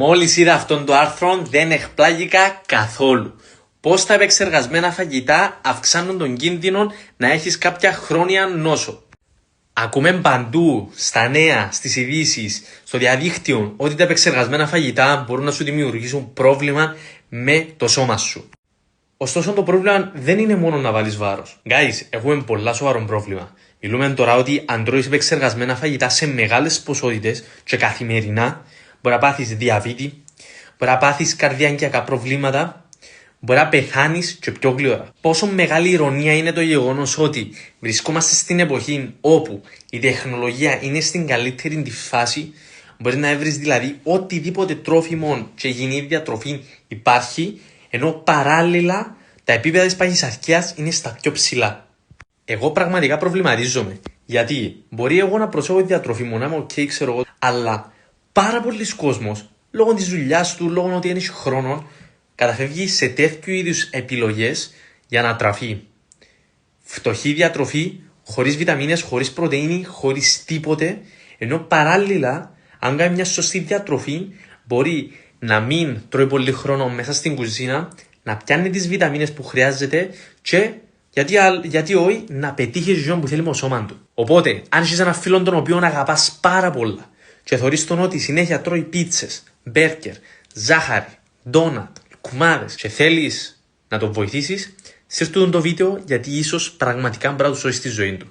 Μόλις είδα αυτόν το άρθρο δεν εκπλάγηκα καθόλου. Πώς τα επεξεργασμένα φαγητά αυξάνουν τον κίνδυνο να έχεις κάποια χρόνια νόσο. Ακούμε παντού, στα νέα, στις ειδήσεις, στο διαδίκτυο, ότι τα επεξεργασμένα φαγητά μπορούν να σου δημιουργήσουν πρόβλημα με το σώμα σου. Ωστόσο, το πρόβλημα δεν είναι μόνο να βάλεις βάρος. Guys, έχουμε πολλά σοβαρό πρόβλημα. Μιλούμε τώρα ότι αν τρώεις επεξεργασμένα φαγητά σε μεγάλες ποσότητες και καθημερινά, μπορεί να πάθεις διαβήτη, μπορεί να πάθεις καρδιαγγειακά προβλήματα, μπορεί να πεθάνεις και πιο γλυόρα. Πόσο μεγάλη ηρωνία είναι το γεγονός ότι βρισκόμαστε στην εποχή όπου η τεχνολογία είναι στην καλύτερη τη φάση, μπορεί να βρεις δηλαδή οτιδήποτε τρόφιμο και υγιεινή διατροφή υπάρχει, ενώ παράλληλα τα επίπεδα της παχυσαρκίας είναι στα πιο ψηλά. Εγώ πραγματικά προβληματίζομαι. Γιατί μπορεί εγώ να προσέχω τη διατροφή μου, να είμαι ok, ξέρω εγώ, αλλά πάρα πολλοί κόσμος, λόγω της δουλειάς του, λόγω ότι είναι χρόνο, καταφεύγει σε τέτοιου είδους επιλογές για να τραφεί. Φτωχή διατροφή, χωρίς βιταμίνες, χωρίς πρωτεΐνη, χωρίς τίποτε, ενώ παράλληλα, αν κάνει μια σωστή διατροφή, μπορεί να μην τρώει πολύ χρόνο μέσα στην κουζίνα, να πιάνει τις βιταμίνες που χρειάζεται και γιατί όχι να πετύχει ζωή που θέλει με το σώμα του. Οπότε, αν είσαι έναν φίλο τον οποίο αγαπάς πάρα πολλά και θεωρείς τον ότι συνέχεια τρώει πίτσες, μπέρκερ, ζάχαρη, ντόνατ, κουμάδες και θέλεις να τον βοηθήσεις, στείλ' του το βίντεο γιατί ίσως πραγματικά μπορεί να του σώσει τη ζωή του.